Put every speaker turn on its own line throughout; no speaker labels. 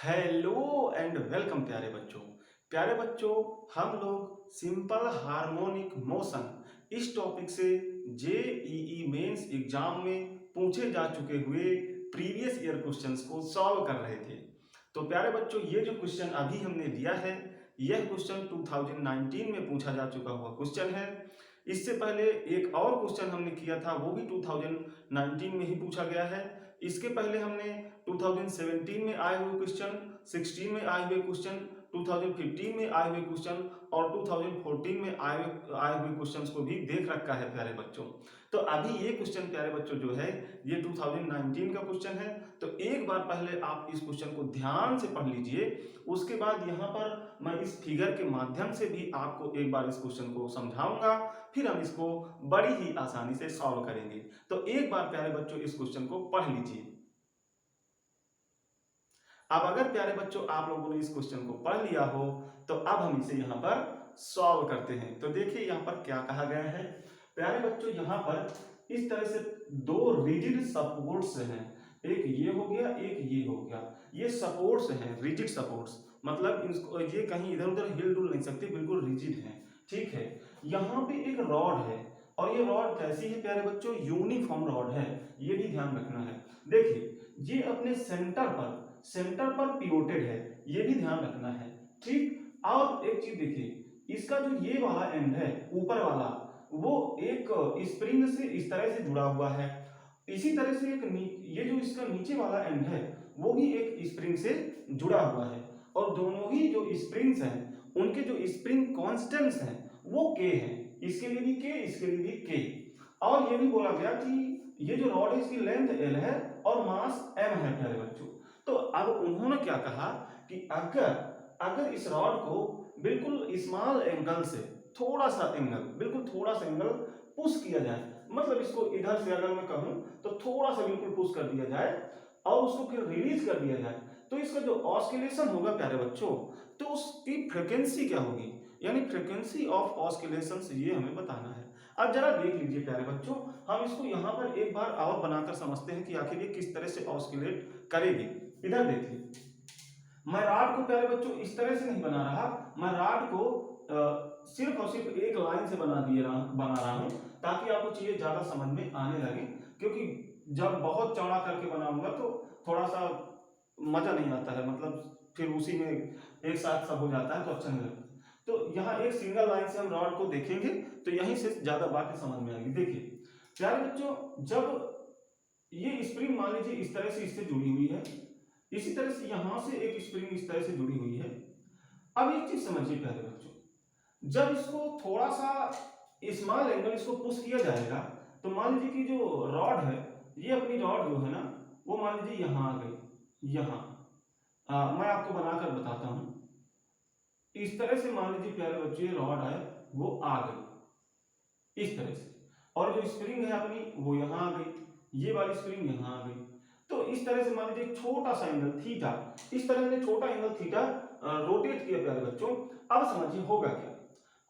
Hello and welcome प्यारे बच्चों हम लोग सिंपल हार्मोनिक मोशन इस टॉपिक से जेईई मेंस एग्जाम में पूछे जा चुके हुए प्रीवियस ईयर क्वेश्चंस को सॉल्व कर रहे थे। तो प्यारे बच्चों, ये जो क्वेश्चन अभी हमने दिया है यह क्वेश्चन 2019 में पूछा जा चुका हुआ क्वेश्चन है। इससे पहले एक और क्वेश्चन हमने किया था, वो भी 2019 में ही पूछा गया है। इसके पहले हमने 2017 में आए हुए क्वेश्चन, 16 में आए हुए क्वेश्चन, 2015 में आए हुए क्वेश्चन और 2014 में आए हुए क्वेश्चंस को भी देख रखा है प्यारे बच्चों। तो अभी ये क्वेश्चन प्यारे बच्चों जो है ये 2019 का क्वेश्चन है। तो एक बार पहले आप इस क्वेश्चन को ध्यान से पढ़ लीजिए, उसके बाद यहाँ पर मैं इस फिगर के माध्यम से भी आपको एक बार इस क्वेश्चन को समझाऊंगा, फिर हम इसको बड़ी ही आसानी से सॉल्व करेंगे। तो एक बार प्यारे बच्चों इस क्वेश्चन को पढ़ लीजिए। अब अगर प्यारे बच्चों आप लोगों ने इस क्वेश्चन को पढ़ लिया हो तो अब हम इसे यहाँ पर सॉल्व करते हैं। तो देखिए यहाँ पर क्या कहा गया है प्यारे बच्चों, यहाँ पर इस तरह से दो रिजिड सपोर्ट्स हैं, एक ये हो गया एक ये हो गया। ये सपोर्ट्स हैं, रिजिड सपोर्ट्स, मतलब इसको ये कहीं इधर उधर हिल डुल नहीं सकते, बिल्कुल रिजिड हैं। ठीक है, यहाँ पे एक रॉड है और ये रॉड कैसी है प्यारे बच्चों, यूनिफॉर्म रॉड है, ये भी ध्यान रखना है। देखिए ये अपने सेंटर पर पिवोटेड है, ये भी ध्यान रखना है। ठीक, और एक चीज देखिए, इसका जो ये वाला एंड है ऊपर वाला, वो एक स्प्रिंग से इस तरह से जुड़ा हुआ है। इसी तरह से ये जो इसका नीचे वाला एंड है वो भी एक स्प्रिंग से जुड़ा हुआ है, और दोनों ही जो स्प्रिंग्स हैं उनके जो स्प्रिंग कांस्टेंट्स हैं वो के हैं, इसके लिए भी के, इसके लिए भी के। और ये भी बोला गया कि ये जो रॉड है इसकी लेंथ एल है और मास एम है प्यारे बच्चों। तो अब उन्होंने क्या कहा कि अगर इस रॉड को बिल्कुल स्मॉल एंगल से थोड़ा सा एंगल, बिल्कुल थोड़ा सा एंगल पुश किया जाए, मतलब इसको इधर से अगर मैं कहूं तो थोड़ा सा बिल्कुल पुश कर दिया जाए और उसको फिर रिलीज कर दिया जाए, तो इसका जो ऑस्किलेशन होगा प्यारे बच्चों, तो उसकी फ्रीक्वेंसी क्या होगी, यानी फ्रीक्वेंसी ऑफ ऑस्किलेशन ये हमें बताना है। अब जरा देख लीजिए प्यारे बच्चों, हम इसको यहाँ पर एक बार और बनाकर समझते हैं कि आखिर ये किस तरह से ऑस्किलेट करेगी। इधर देखिए, मैं रॉड को प्यारे बच्चों इस तरह से नहीं बना रहा, मैं रॉड को सिर्फ और सिर्फ एक लाइन से बना रहा हूं ताकि आपको चीजें ज्यादा समझ में आने लगे, क्योंकि जब बहुत चौड़ा करके बनाऊंगा तो थोड़ा सा मजा नहीं आता है, मतलब फिर उसी में एक साथ सब हो जाता है तो अच्छा नहीं लगता। तो यहाँ एक सिंगल लाइन से हम रॉड को देखेंगे तो यहीं से ज्यादा बातें समझ में आएंगी। देखिए प्यारे बच्चों, जब ये स्प्रिंग मान लीजिए इस तरह से इससे जुड़ी हुई है, इसी तरह से यहां से एक स्प्रिंग इस तरह से जुड़ी हुई है। अब एक चीज समझिए प्यारे बच्चों, जब इसको थोड़ा सा स्मॉल एंगल इसको पुश किया जाएगा तो मान लीजिए कि जो रॉड है, ये अपनी रॉड जो है ना, वो मान लीजिए यहां आ गई, यहां मैं आपको बनाकर बताता हूं। इस तरह से मान लीजिए प्यारे बच्चे रॉड है वो आ गई इस तरह से, और जो स्प्रिंग है अपनी वो यहां आ गई, ये वाली स्प्रिंग यहां आ गई। तो इस तरह से मान लीजिए छोटा सा एंगल थीटा, इस तरह से छोटा एंगल थीटा रोटेट किया प्यारे बच्चों। अब समझिए होगा क्या,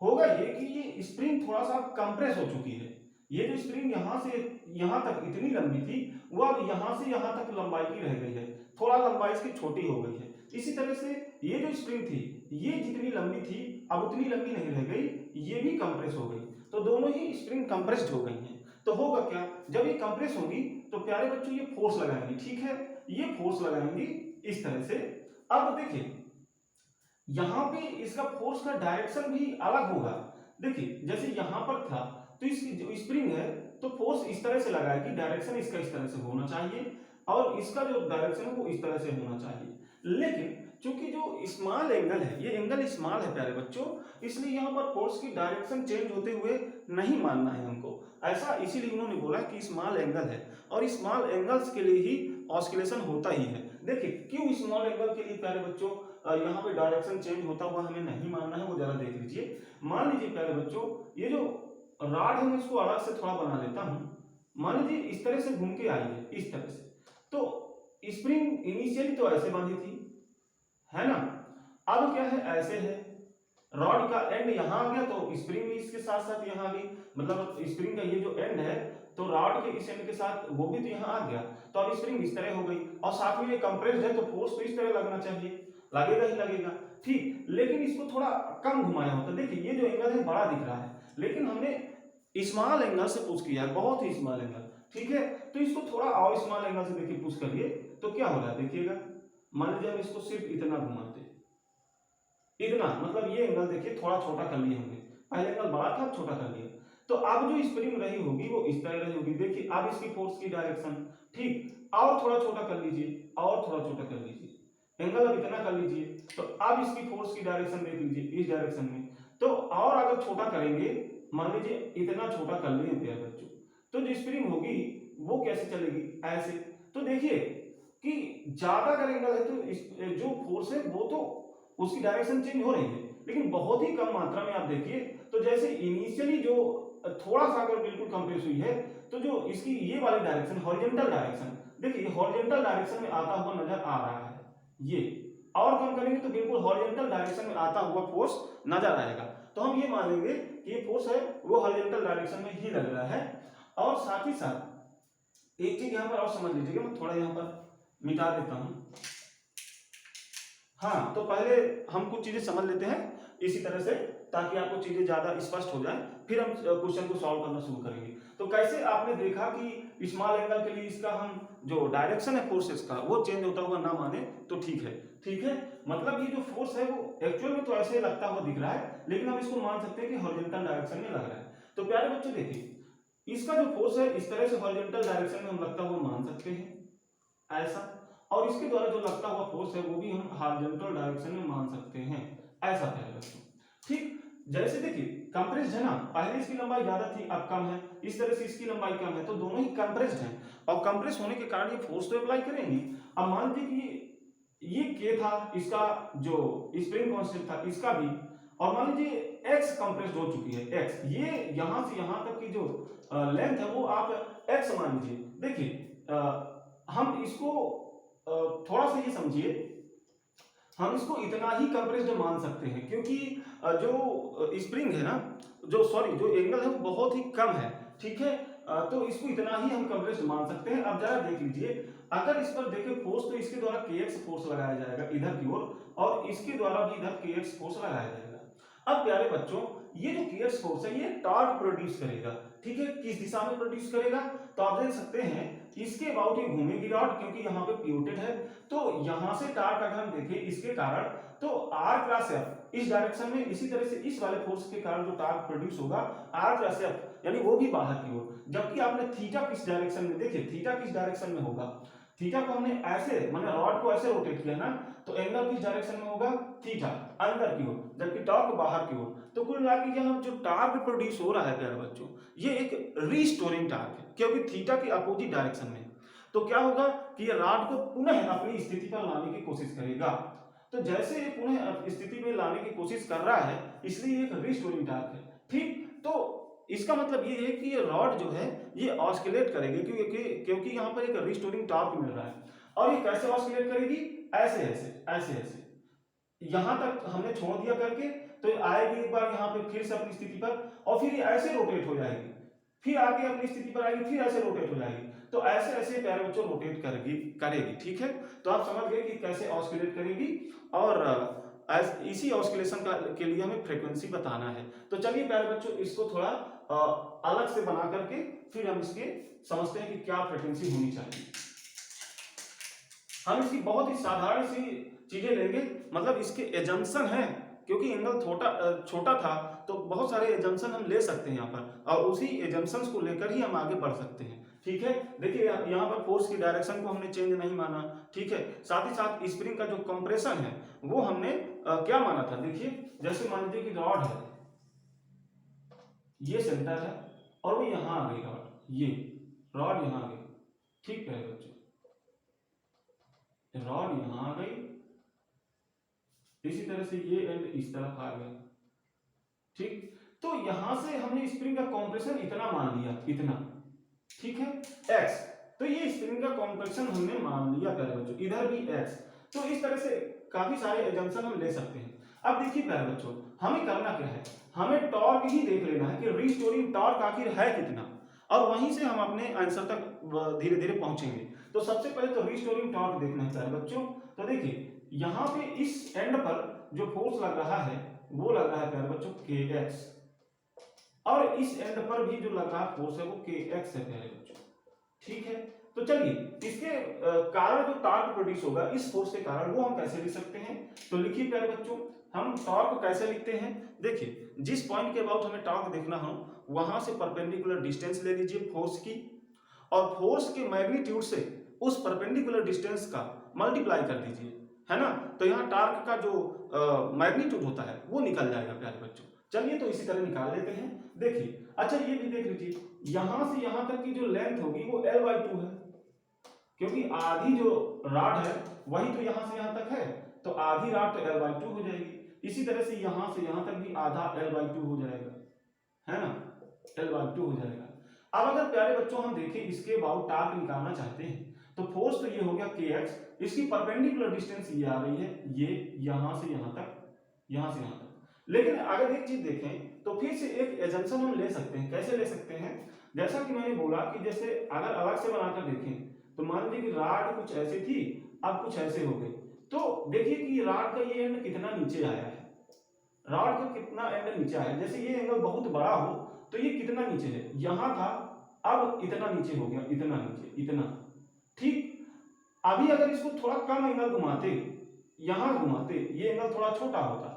होगा ये कि ये स्प्रिंग थोड़ा सा कंप्रेस हो चुकी है। ये जो स्प्रिंग यहां से यहां तक इतनी लंबी थी वो अब यहां से यहां तक लंबाई की रह गई है, थोड़ा लंबाई इसकी छोटी हो गई है। इसी तरह से ये जो स्प्रिंग थी ये जितनी लंबी थी अब उतनी लंबी नहीं रह गई, ये भी कंप्रेस हो गई। तो दोनों ही स्प्रिंग कंप्रेस्ड हो गई हैं। तो होगा क्या, जब ये कंप्रेस होंगी तो प्यारे बच्चों ये फोर्स लगाएंगी। ठीक है, ये फोर्स लगाएंगी इस तरह से। अब देखिए यहां पे इसका फोर्स का डायरेक्शन भी अलग होगा। देखिए जैसे यहां पर था तो इसकी जो स्प्रिंग है तो फोर्स इस तरह से लगाएगी, डायरेक्शन इसका इस तरह से होना चाहिए और इसका जो डायरेक्शन है वो इस तरह से होना चाहिए। लेकिन चूंकि जो स्मॉल एंगल है, ये एंगल स्मॉल है प्यारे बच्चों, इसलिए यहां पर फोर्स की डायरेक्शन चेंज होते हुए नहीं मानना है हमको ऐसा, इसीलिए उन्होंने बोला कि स्मॉल एंगल है और स्मॉल एंगल्स के लिए ही ऑस्किलेशन होता ही है। देखिए क्यों स्मॉल एंगल के लिए प्यारे बच्चों यहाँ पे डायरेक्शन चेंज होता हुआ हमें नहीं मानना है, वो जरा देख लीजिए। मान लीजिए प्यारे बच्चों ये जो रॉड है मैं इसको अलग से थोड़ा बना लेता हूं। मान लीजिए इस तरह से घूम के आई है इस तरह से, तो स्प्रिंग इनिशियली तो ऐसे बांधी थी है ना, अब क्या है ऐसे है, रॉड का एंड यहां आ गया तो स्प्रिंग भी इसके साथ साथ यहां आ गई, मतलब स्प्रिंग का ये जो एंड है तो रॉड के इस एंड के साथ वो भी तो यहाँ आ गया, तो अब स्प्रिंग इस तरह हो गई और साथ में ये कंप्रेस्ड है तो फोर्स तो इस तरह लगना चाहिए, लगेगा ही लगेगा। ठीक, लेकिन इसको थोड़ा कम घुमाया होता। देखिए ये जो एंगल है बड़ा दिख रहा है, लेकिन हमने स्मॉल एंगल से पुश किया है, बहुत ही स्मॉल एंगल। ठीक है, तो इसको थोड़ा और स्मॉल एंगल से देखिए पुश करिए तो क्या हो रहा है देखिएगा। मान लीजिए हम इसको सिर्फ इतना घुमाते, इतना मतलब ये एंगल देखिए थोड़ा छोटा कर लिए होंगे, पहले एंगल बड़ा था छोटा कर लिया, तो अब जो स्प्रिंग रही होगी वो इस तरह रही होगी। देखिए अब इसकी फोर्स की डायरेक्शन, ठीक, और थोड़ा छोटा कर लीजिए, और थोड़ा छोटा कर लीजिए, एंगल अब इतना कर लीजिए, तो अब इसकी फोर्स की डायरेक्शन देख लीजिए इस डायरेक्शन में। तो और अगर छोटा करेंगे, मान लीजिए इतना छोटा कर लिए प्यारे बच्चों, तो जो स्प्रिंग होगी वो कैसे चलेगी, ऐसे। तो देखिए कि ज्यादा अगर एंगल है तो जो फोर्स है वो तो उसकी डायरेक्शन चेंज हो रही है, लेकिन बहुत ही कम मात्रा में। आप देखिए तो जैसे इनिशियली जो थोड़ा सा अगर बिल्कुल कंप्रेस हुई है, तो जो इसकी ये वाली डायरेक्शन हॉरिजॉन्टल डायरेक्शन, देखिए हॉरिजॉन्टल डायरेक्शन में आता हुआ नजर आ रहा है ये, और कम करेंगे तो बिल्कुल हॉरिजॉन्टल डायरेक्शन में आता हुआ फोर्स नजर आएगा। तो हम ये मानेंगे कि ये फोर्स है वो हॉरिजॉन्टल डायरेक्शन में ही लग रहा है। और साथ ही साथ एक चीज यहां पर और समझ लीजिएगा, मैं थोड़ा यहां पर मिटा देता हूं। हाँ, तो पहले हम कुछ चीजें समझ लेते हैं इसी तरह से, ताकि आपको चीजें ज्यादा स्पष्ट हो जाए, फिर हम क्वेश्चन को सॉल्व करना शुरू करेंगे। तो कैसे आपने देखा कि स्मॉल एंगल के लिए इसका हम जो डायरेक्शन है फोर्सेस का वो चेंज होता हुआ ना माने तो ठीक है। ठीक है, मतलब ये जो फोर्स है वो एक्चुअल में तो ऐसे लगता हुआ दिख रहा है, लेकिन हम इसको मान सकते हैं कि हॉरिजॉन्टल डायरेक्शन में लग रहा है। तो प्यारे बच्चों देखिए इसका जो फोर्स है इस तरह से हॉरिजॉन्टल डायरेक्शन में हम लगता हुआ मान सकते हैं ऐसा, और इसके द्वारा जो लगता हुआ फोर्स है वो भी हम हॉरिजॉन्टल डायरेक्शन में मान सकते हैं ऐसा प्यारे बच्चों। ठीक, जैसे देखिए कंप्रेस्ड है ना, पहले इसकी लंबाई ज्यादा थी अब कम है, इस तरह से इसकी लंबाई कम है, तो दोनों ही कंप्रेस्ड हैं और कंप्रेस होने के कारण ये फोर्स तो अप्लाई करेंगे। अब मान लीजिए कि ये के था, इसका जो स्प्रिंग कांस्टेंट था इसका भी, और मान लीजिए एक्स कंप्रेस्ड हो चुकी है, एक्स, ये यहां से यहां तक की जो लेंथ है वो आप एक्स मान लीजिए। देखिए हम इसको थोड़ा सा ये समझिए, हम इसको इतना ही कंप्रेस्ड मान सकते हैं क्योंकि जो स्प्रिंग है ना, जो सॉरी जो एंगल है वो बहुत ही कम है। ठीक है, तो इसको इतना ही हम कंप्रेस्ड मान सकते हैं। अब जरा देख लीजिए, अगर इस पर देखें फोर्स तो इसके द्वारा kx फोर्स लगाया जाएगा इधर की ओर, और इसके द्वारा भी इधर kx फोर्स लगाया जाएगा। अब प्यारे बच्चों ये जो kx फोर्स है ये टॉर्क प्रोड्यूस करेगा। ठीक है, किस दिशा में प्रोड्यूस करेगा, तो आप देख सकते हैं इसके अबाउट ये घूमेगी रॉड, क्योंकि यहाँ पे पिवोटेड है, तो यहां से टार्क अगर हम देखें इसके कारण, तो r क्रॉस f इस डायरेक्शन में, इसी तरह से इस वाले फोर्स के कारण जो टार्क प्रोड्यूस होगा r क्रॉस f, यानी वो भी बाहर की ओर। जबकि आपने थीटा किस डायरेक्शन में, देखिए थीटा किस डायरेक्शन में होगा, थीटा को हमने ऐसे माने रॉड को ऐसे रोटेट किया ना, तो एंगल किस डायरेक्शन में होगा, थीटा अंदर की ओर, जबकि टॉर्क बाहर की ओर। तो कुल मिला के यहाँ जो टार्क प्रोड्यूस हो रहा है प्यारे बच्चों, ये एक रीस्टोरिंग टार्क है, क्योंकि थीटा की अपोजिट डायरेक्शन में। तो क्या होगा कि ये रॉड को पुनः अपनी स्थिति पर लाने की कोशिश करेगा। तो जैसे ये पुनः स्थिति में लाने की कोशिश कर रहा है, इसलिए एक रिस्टोरिंग टार्क है। ठीक, तो इसका मतलब ये है कि ये रॉड जो है ये ऑस्किलेट करेगी, क्योंकि यहाँ पर एक रिस्टोरिंग टॉर्क मिल रहा है। और ये कैसे ऑस्किलेट करेगी, ऐसे ऐसे ऐसे ऐसे, यहां तक हमने छोड़ दिया करके, तो आएगी एक बार यहाँ पे फिर से अपनी स्थिति पर, और फिर ये ऐसे रोटेट हो जाएगी, फिर आगे अपनी स्थिति पर आएगी, फिर ऐसे रोटेट हो जाएगी। तो ऐसे ऐसे प्यारे बच्चों रोटेट करेगी। ठीक है, तो आप समझ गए कि कैसे ऑस्किलेट करेगी, और इसी ऑस्किलेशन के लिए हमें फ्रीक्वेंसी बताना है। तो चलिए प्यारे बच्चों इसको थोड़ा अलग से बना करके फिर हम इसके समझते हैं कि क्या फ्रीक्वेंसी होनी चाहिए। हम इसकी बहुत ही साधारण सी चीजें लेंगे, मतलब इसके एजम्पशन है, क्योंकि एंगल छोटा था तो बहुत सारे एजम्पशन हम ले सकते हैं यहाँ पर, और उसी एजम्पशंस को लेकर ही हम आगे बढ़ सकते हैं। ठीक है, देखिए यहाँ पर फोर्स की डायरेक्शन को हमने चेंज नहीं माना। ठीक है, साथ ही साथ स्प्रिंग का जो कंप्रेशन है वो हमने क्या माना था, देखिए जैसे मान लीजिए कि रॉड है, ये सेंटर है और वो यहाँ आ गई रॉड, ये रॉड यहाँ आ गई। ठीक है बच्चों, रॉड यहाँ आ गई, इसी तरह से ये एंड इस तरफ आ गया। ठीक, तो यहां से हमने स्प्रिंग का कॉम्प्रेशन इतना मान लिया, इतना। ठीक है, x, तो ये स्प्रिंग का कॉम्प्रेशन हमने मान लिया प्यारे बच्चों, इधर भी x। तो इस तरह से काफी सारे एजम्पशन हम ले सकते हैं। अब देखिए प्यारे बच्चों हमें करना क्या है, हमें टॉर्क ही देख लेना है कि रिस्टोरिंग टॉर्क आखिर है कितना, और वहीं से हम अपने आंसर तक धीरे धीरे पहुंचेंगे। तो सबसे पहले तो रिस्टोरिंग टॉर्क देखना है बच्चों। तो देखिए यहाँ पे इस एंड पर जो फोर्स लग रहा है वो लग रहा है प्यारे बच्चों kx, और इस एंड पर भी जो लग रहा फोर्स है वो kx है प्यारे बच्चों। ठीक है, तो चलिए इसके कारण जो टॉर्क प्रोड्यूस होगा इस फोर्स के कारण वो हम कैसे लिख सकते हैं। तो लिखिए प्यारे बच्चों, हम टॉर्क कैसे लिखते हैं। देखिए जिस पॉइंट के अबाउट हमें टॉर्क देखना हो वहां से परपेंडिकुलर डिस्टेंस ले लीजिए फोर्स की, और फोर्स के मैग्नीट्यूड से उस परपेंडिकुलर डिस्टेंस का मल्टीप्लाई कर दीजिए, है ना। तो यहाँ टॉर्क का जो मैग्नीट्यूड होता है वो निकल जाएगा प्यारे बच्चों। चलिए तो इसी तरह निकाल लेते हैं। देखिए अच्छा ये भी देख लीजिए, यहां से यहां तक की जो लेंथ होगी वो L/2 है, क्योंकि आधी जो रॉड है वही तो यहां से यहां तक है, तो आधी रॉड तो L/2 हो जाएगी। इसी तरह से यहां भी आधा L/2 हो जाएगा, है ना, L/2 हो जाएगा। अब अगर प्यारे बच्चों हम देखें इसके अबाउट टॉर्क निकालना चाहते हैं तो फोर्स तो ये हो गया kx, इसकी परपेंडिकुलर डिस्टेंस ये आ रही है, ये यहां से यहां तक, यहां से यहां तक। लेकिन अगर एक चीज देखें तो फिर से एक एजम्पशन हम ले सकते हैं। कैसे ले सकते हैं, जैसा कि मैंने बोला कि जैसे अगर अलग से बनाकर देखें तो मान लीजिए कि रॉड कुछ ऐसी थी, अब कुछ ऐसे हो गई, तो देखिए कि रॉड का ये एंड कितना नीचे आया है, रॉड का कितना एंड नीचे आया है। जैसे ये एंगल बहुत बड़ा हो तो ये कितना नीचे है, यहां था, अब इतना नीचे हो गया, इतना नीचे, इतना। ठीक, अभी अगर इसको थोड़ा कम एंगल घुमाते, यहां घुमाते, ये एंगल थोड़ा छोटा होता,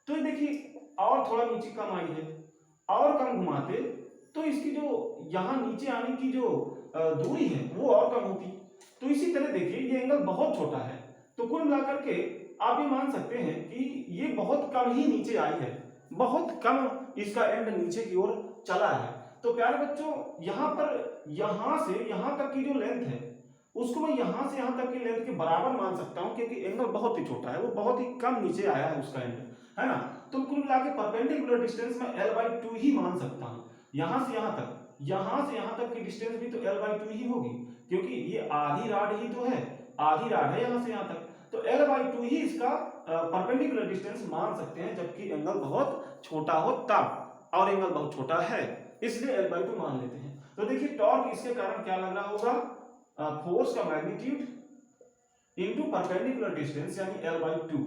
तो ये देखिए और थोड़ा नीचे कम आई है, और कम घुमाते तो इसकी जो यहां नीचे आने की जो दूरी है वो और कम होती। तो इसी तरह देखिए ये एंगल बहुत छोटा है, तो कुल मिलाकर के आप ये मान सकते हैं कि ये बहुत कम ही नीचे आई है, बहुत कम इसका एंड नीचे की ओर चला है। तो प्यारे बच्चों यहाँ पर यहां से यहां तक की जो लेंथ है उसको मैं यहां से यहां तक की लेंथ के बराबर मान सकता हूं, क्योंकि एंगल बहुत ही छोटा है, वो बहुत ही कम नीचे आया है उसका एंड, है ना। तो कुल मिला के परपेंडिकुलर डिस्टेंस में L/2 ही मान सकता हूं। यहां से यहां तक की डिस्टेंस भी तो L/2 ही होगी, क्योंकि ये आधी रॉड ही तो है, आधी रॉड है यहां से यहां तक, तो L/2 ही इसका परपेंडिकुलर डिस्टेंस मान सकते हैं, जबकि एंगल बहुत छोटा हो तब, और एंगल बहुत छोटा है इसलिए L/2 मान लेते हैं। तो देखिए टॉर्क इसके कारण क्या लग रहा होगा, फोर्स का मैग्नीट्यूड इनटू परपेंडिकुलर डिस्टेंस यानी L/2।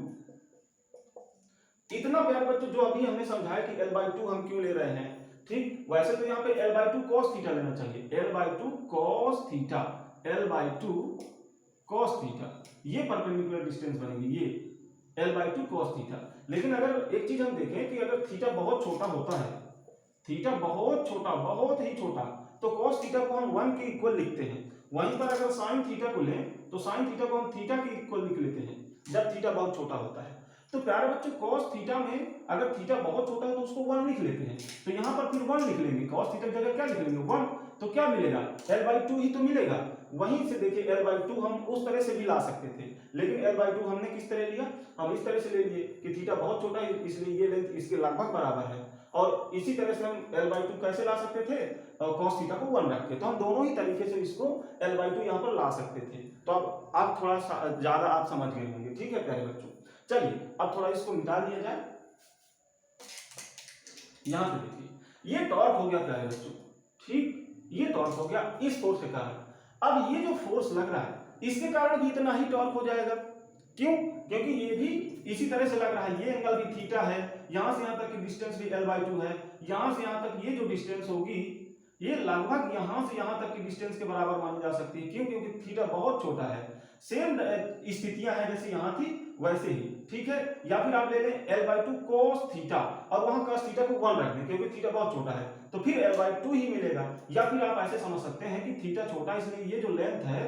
इतना प्यारे बच्चों जो अभी हमने समझाया कि L/2 हम क्यों ले रहे हैं। ठीक, वैसे तो यहाँ पे L/2 cos थीटा लेना चाहिए, L/2 cos theta, L/2 cos theta, ये परपेंडिकुलर डिस्टेंस बनेगी, ये L/2 cos थीटा। लेकिन अगर एक चीज हम देखें कि अगर थीटा बहुत छोटा होता है, थीटा बहुत छोटा, बहुत ही छोटा, तो cos थीटा को हम 1 के इक्वल लिखते हैं। वहीं पर अगर sin थीटा को लें तो sin थीटा को हम थीटा के इक्वल लिख लेते हैं जब थीटा बहुत छोटा होता है। तो प्यारे बच्चों cos थीटा में अगर थीटा बहुत छोटा है तो उसको 1 लिख लेते हैं, तो यहाँ पर फिर 1 लिख लेंगे, cos थीटा की जगह क्या लिख लेंगे 1, तो क्या मिलेगा L/2 ही तो मिलेगा। वहीं से देखिए L/2 हम उस तरह से भी ला सकते थे, लेकिन L/2 हमने किस तरह लिया, हम इस तरह से ले लिए कि थीटा बहुत छोटा है इसलिए ये लेंथ इसके लगभग बराबर है, और इसी तरह से हम L/2 कैसे ला सकते थे, cos थीटा को 1 रख के। तो हम दोनों ही तरीके से इसको L/2 यहाँ पर ला सकते थे। तो अब आप थोड़ा ज्यादा आप समझ गए होंगे। ठीक है प्यारे बच्चों, चलिए अब थोड़ा इसको मिटा दिया जाए। यहां पे देखिए ये टॉर्क हो गया प्यारे बच्चों, ठीक, ये टॉर्क हो गया इस फोर्स के कारण। अब ये जो फोर्स लग रहा है इसके कारण भी इतना ही टॉर्क हो जाएगा। क्यों, क्योंकि ये भी इसी तरह से लग रहा है, ये एंगल भी थीटा है, यहां से यहां तक की डिस्टेंस भी L/2 है, यहां से यहां तक ये जो डिस्टेंस होगी ये लगभग यहां से यहां तक की डिस्टेंस के बराबर मानी जा सकती है। क्यों, क्योंकि थीटा बहुत छोटा है, सेम स्थितियां हैं जैसे यहां थी वैसे ही। ठीक है, या फिर आप ले लें L/2 cos थीटा और वहां cos थीटा को 1 रख दें क्योंकि थीटा बहुत छोटा है, तो फिर L/2 ही मिलेगा। या फिर आप ऐसे समझ सकते हैं कि थीटा छोटा इसलिए ये जो लेंथ है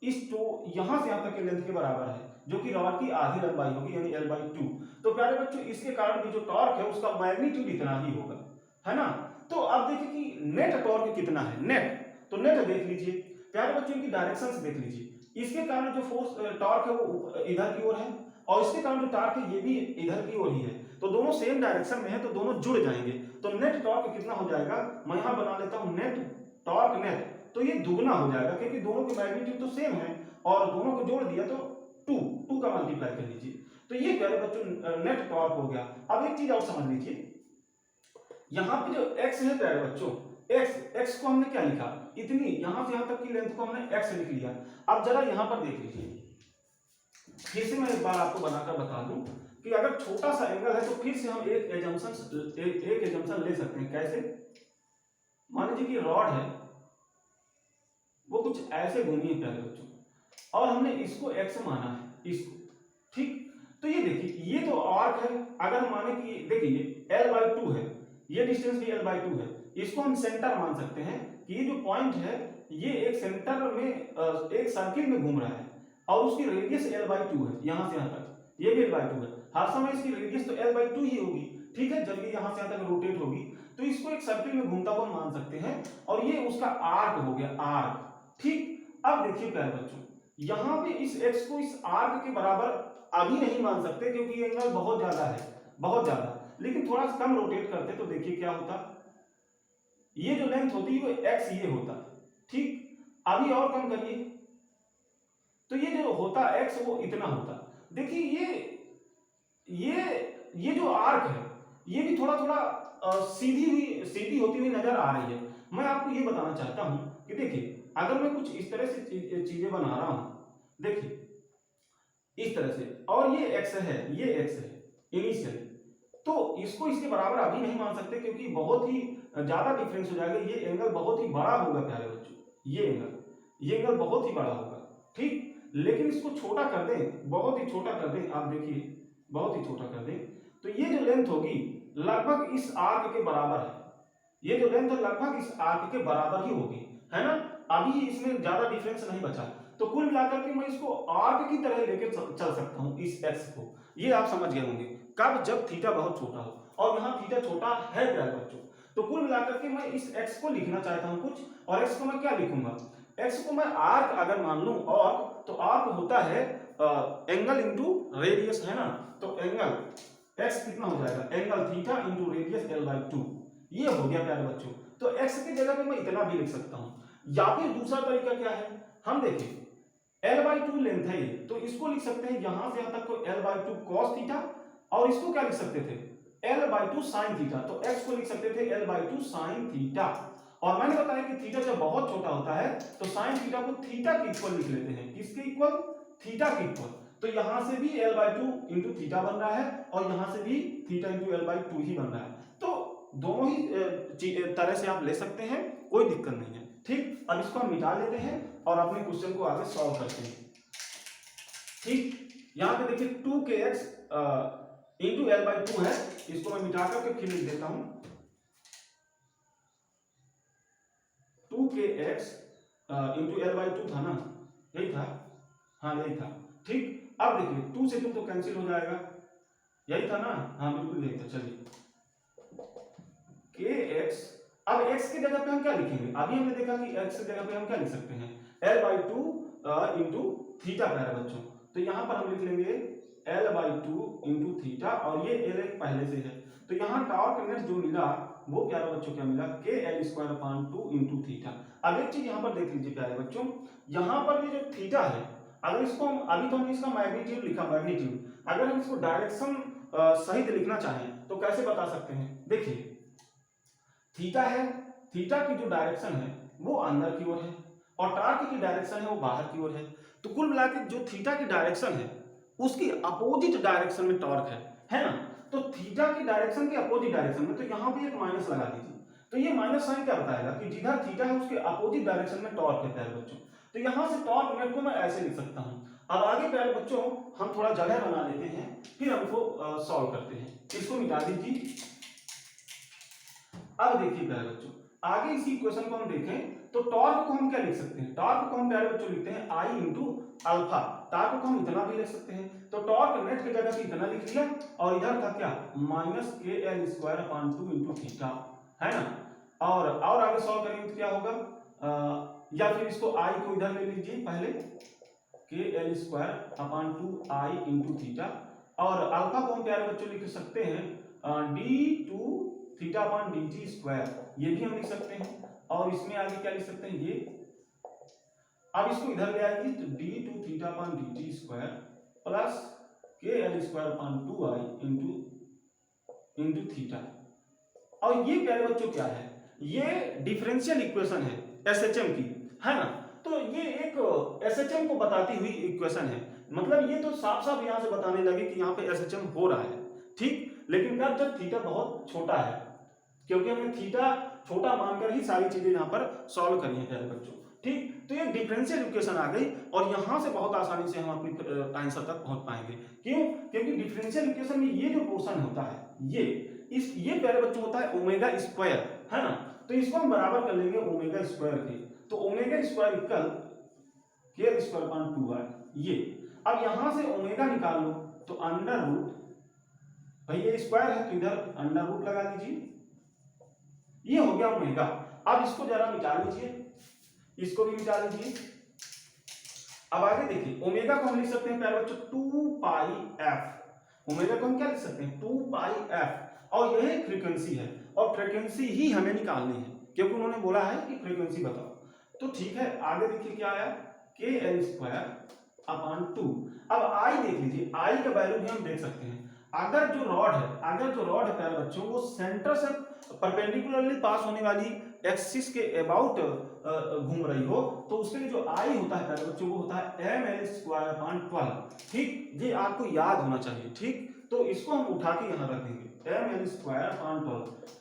इस तो यहां से यहां तक की लेंथ के बराबर है, जो कि रॉड की आधी लंबाई होगी यानी L/2। तो प्यारे बच्चों इसके कारण भी जो टॉर्क है उसका मैग्नीट्यूड इतना ही होगा, है ना। तो अब देखिए कि नेट टॉर्क कितना है, नेट, तो नेट देख लीजिए प्यारे बच्चों, इनकी डायरेक्शंस देख लीजिए। इसके कारण जो फोर्स टॉर्क है वो इधर की ओर है, और इसके कारण जो टॉर्क है ये भी इधर की ओर ही है, तो दोनों सेम डायरेक्शन में है तो दोनों जुड़ जाएंगे। तो नेट टॉर्क कितना हो जाएगा, मैं यहां बना लेता हूं नेट टॉर्क नेट, तो ये दुगना हो जाएगा क्योंकि दोनों के मैग्नीट्यूड तो सेम है, और दोनों को जोड़ दिया तो 2 का मल्टीप्लाई कर लीजिए, तो ये प्यारे बच्चों नेट टॉर्क हो गया। अब एक चीज और समझ लीजिए, यहां पे जो x है प्यारे बच्चों, एक्स को हमने क्या लिखा, इतनी यहां से यहां तक की लेंथ को हमने एक्स लिख लिया। अब जरा यहां पर देख लीजिए, फिर से मैं एक बार आपको बनाकर बता दूं कि अगर छोटा सा एंगल है तो फिर से हम एक एजम्पशन ले सकते हैं। कैसे? मान लीजिए कि रॉड है, वो कुछ ऐसे घूमी है प्यारे बच्चों, और हमने इसको एक्स माना है, इसको, ठीक। तो ये देखिए, ये तो आर्क है। अगर हम माने कि देखिए ये l/2 है, ये डिस्टेंस भी l/2 है, इसको हम सेंटर मान सकते हैं कि ये जो पॉइंट है ये एक सेंटर में एक सर्किल में घूम रहा है, और उसकी रेडियस l/2 है, यहां से यहां तक ये भी l/2 है। हर समय इसकी रेडियस तो l/2 ही होगी, ठीक है। जब ये यहां से यहां तक रोटेट होगी तो इसको एक सर्किल में घूमता हुआ मान सकते हैं, और ये उसका आर्क हो गया, आर्क, ठीक। अब देखिए प्यारे बच्चों, यहां पे इस x को इस आर्क के बराबर अभी नहीं मान सकते क्योंकि ये एंगल बहुत ज्यादा है, बहुत ज्यादा। लेकिन थोड़ा सा कम रोटेट करते तो देखिए क्या होता, ये जो लेंथ होती है वो x ये होता, ठीक। अभी और कम करिए तो ये जो होता x वो इतना होता। देखिए ये जो आर्क है ये भी थोड़ा थोड़ा सीधी होती हुई नजर आ रही है। मैं आपको ये बताना चाहता हूं कि देखिए, अगर मैं कुछ इस तरह से चीजें बना रहा हूं, देखिए इस तरह से, और ये x है, ये x है इनिशियली, तो इसको इसके बराबर अभी नहीं मान सकते क्योंकि बहुत ही ज्यादा डिफरेंस हो जाएगा। ये एंगल बहुत ही बड़ा होगा प्यारे बच्चों, ये एंगल बहुत ही बड़ा होगा, ठीक। लेकिन इसको छोटा कर दें, बहुत ही छोटा कर दें, आप देखिए बहुत ही छोटा कर दें, तो ये जो लेंथ होगी लगभग इस आर्क के बराबर है। ये जो लेंथ है लगभग इस आर्क के बराबर ही होगी, है ना। अभी इसमें ज्यादा डिफरेंस नहीं बचा, तो कुल मिलाकर के मैं इसको आर्क की तरह लेके चल सकता हूं इस एक्स को। ये आप समझ गए होंगे, कब? जब थीटा बहुत छोटा हो, और यहाँ थीटा छोटा है प्यारे बच्चों। तो कुल मिलाकर के मैं इस एक्स को लिखना चाहता हूं कुछ, और एक्स को मैं क्या लिखूंगा? एक्स को मैं आर्क अगर मान लूं, और तो आर्क होता है एंगल इंटू रेडियस, है ना। तो एंगल एक्स कितना हो जाएगा? Angle theta into radius l/2, ये हो गया प्यारे बच्चों। तो x की जगह पे मैं इतना भी लिख सकता हूं, या फिर दूसरा तरीका क्या है, हम देखें l/2 लेंथ है ये, तो इसको लिख सकते हैं यहां से यहां तक को l/2 cos थीटा, और इसको क्या लिख सकते थे? l/2 sin theta. तो x को लिख सकते थे l/2 sin थीटा। और मैंने बताया कि थीटा जब बहुत छोटा होता है तो sin थीटा को थीटा के इक्वल लिख लेते हैं। किसके इक्वल? थीटा के इक्वल। तो यहां से भी l/2 इंटू थीटा बन रहा है, और यहां से भी थीटा इंटू l/2 ही बन रहा है। तो दोनों ही तरह से आप ले सकते हैं, कोई दिक्कत नहीं है, ठीक। अब इसको हम मिटा लेते हैं और अपने क्वेश्चन को आगे सॉल्व करते हैं, ठीक। यहां पे देखिए 2kx इंटू l/2 है, इसको मैं मिटा करके फिर लिख देता हूं, 2kx इंटू l/2 था ना, यही था, हाँ यही था, ठीक। अब देखिए 2 से 2 तो कैंसिल हो जाएगा, यही था ना, हाँ बिल्कुल यही था। चलिए kx, अब x की जगह पे हम क्या लिखेंगे? अभी हमने देखा कि x की जगह पे हम क्या लिख सकते हैं? l/2 इंटू थीटा प्यारे बच्चों। तो यहां पर हम लिख लेंगे l/2 इंटू थीटा, और ये l पहले से है, तो यहां टॉर्क नेट जो मिला वो प्यारे बच्चों क्या मिला? kl²/2 into theta. अब एक चीज यहां पर देख लीजिए प्यारे बच्चों, यहां पर ये जो थीटा है, अगर इसको हम अभी तो हमने इसका मैग्नीट्यूड लिखा, मैग्नीट्यूड, अगर हम इसको डायरेक्शन सहित लिखना चाहें तो कैसे बता सकते हैं? देखिए थीटा है, थीटा की जो डायरेक्शन है वो अंदर की ओर है, और टॉर्क की डायरेक्शन है वो बाहर की ओर है। तो कुल मिलाकर जो थीटा की डायरेक्शन है उसकी अपोजिट डायरेक्शन में टॉर्क है ना। तो थीटा की डायरेक्शन के अपोजिट डायरेक्शन में, तो यहां भी एक माइनस लगा दीजिए, तो ये माइनस साइन क्या बताएगा कि जिधर थीटा है उसके अपोजिट डायरेक्शन में टॉर्क है प्यारे बच्चों। तो यहां से टॉर्क नेट को मैं ऐसे लिख सकता हूं। अब आगे प्यारे बच्चों हम थोड़ा जगह बना लेते हैं, फिर हमको सॉल्व करते हैं। इसको मिटा दीजिए। अब देखिए प्यारे बच्चों, आगे इसी इक्वेशन को हम देखें तो टॉर्क को हम क्या लिख सकते हैं? टॉर्क को हम प्यारे बच्चों लिखते हैं I इंटू अल्फा। टॉर्क को हम इतना भी लिख सकते हैं, तो टॉर्क नेट की जगह पे इतना लिख लिया, और इधर था क्या? -kl² इंटू थीटा, है ना। और आगे सॉल्व करेंगे तो क्या होगा? या फिर इसको I को इधर ले लीजिए पहले, kl²/2 इंटू थीटा, और अल्फा को हम प्यारे बच्चों लिख सकते हैं d2 θ/dt², ये भी हम लिख सकते हैं। और इसमें आगे क्या लिख सकते हैं? ये अब इसको इधर ले आएंगे तो d2 θ/dt² plus kl²/2i into theta. और ये प्यारे बच्चों क्या है? ये डिफरेंशियल इक्वेशन है एसएचएम की, है ना। तो ये एक एसएचएम को बताती हुई इक्वेशन है, मतलब ये तो साफ साफ यहाँ से बताने लगे कि यहाँ पे एसएचएम हो रहा है, ठीक। लेकिन कब, जब थीटा बहुत छोटा है, क्योंकि हमने थीटा छोटा मानकर ही सारी चीजें यहाँ पर सॉल्व करी हैं प्यारे बच्चों, ठीक। तो ये डिफरेंशियल इक्वेशन आ गई और यहाँ से बहुत आसानी से हम अपनी आंसर तक पहुंच पाएंगे। क्यों? क्योंकि डिफरेंशियल इक्वेशन में ये जो पोर्शन होता है ये प्यारे बच्चों होता है ओमेगा स्क्वायर, है ना। तो इसको हम बराबर कर लेंगे ओमेगा स्क्वायर के, तो ओमेगा स्क्वायर इक्वल के स्क्वायर अपॉन 2r ये। अब यहां से ओमेगा निकाल लो तो अंडर रूट, भाई ये स्क्वायर है तो इधर अंडर रूट लगा लीजिए, ये हो गया ओमेगा। अब इसको जरा मिटा लीजिए, इसको भी मिटा लीजिए। अब आगे देखिए, ओमेगा को हम लिख सकते हैं प्यारे बच्चों 2 पाई एफ। ओमेगा को हम क्या लिख सकते हैं 2 पाई एफ, और यह एक फ्रीक्वेंसी है और फ्रीक्वेंसी ही हमें निकालनी है क्योंकि उन्होंने बोला है कि फ्रीक्वेंसी बताओ। तो ठीक है, आगे देखिए क्या आया, के एल स्क्वायर अपॉन 2। अब आई देख लीजिए, आई का वैल्यू भी हम देख सकते हैं। अगर जो रॉड है प्यारे बच्चों वो सेंटर से परपेंडिकुलरली पास होने वाली एक्सिस के अबाउट घूम रही हो तो उसके लिए जो आई होता है प्यारे बच्चों वो होता है एम एल स्क्वायर अपॉन 12, ठीक। ये आपको याद होना चाहिए, ठीक। तो इसको हम उठा के यहाँ रख देंगे, एम एल स्क्वायर अपॉन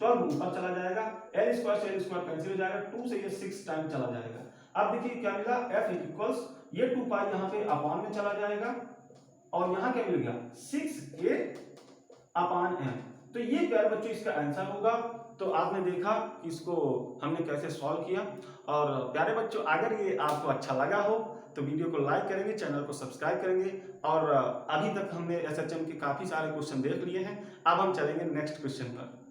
12 ऊपर चला जाएगा, एल स्क्वायर से एल स्क्वायर कैंसिल हो जाएगा, 2 से ये 6 टाइम चला जाएगा। अब देखिए क्या मिला, एफ इक्वल्स ये 2 पाई यहाँ पे अपॉन में चला जाएगा और यहाँ क्या मिल गया 6 अपॉन एम। तो ये प्यारे बच्चों इसका आंसर होगा। तो आपने देखा कि इसको हमने कैसे सॉल्व किया। और प्यारे बच्चों अगर ये आपको अच्छा लगा हो तो वीडियो को लाइक करेंगे, चैनल को सब्सक्राइब करेंगे। और अभी तक हमने एसएचएम के काफी सारे क्वेश्चन देख लिए हैं, अब हम चलेंगे नेक्स्ट क्वेश्चन पर।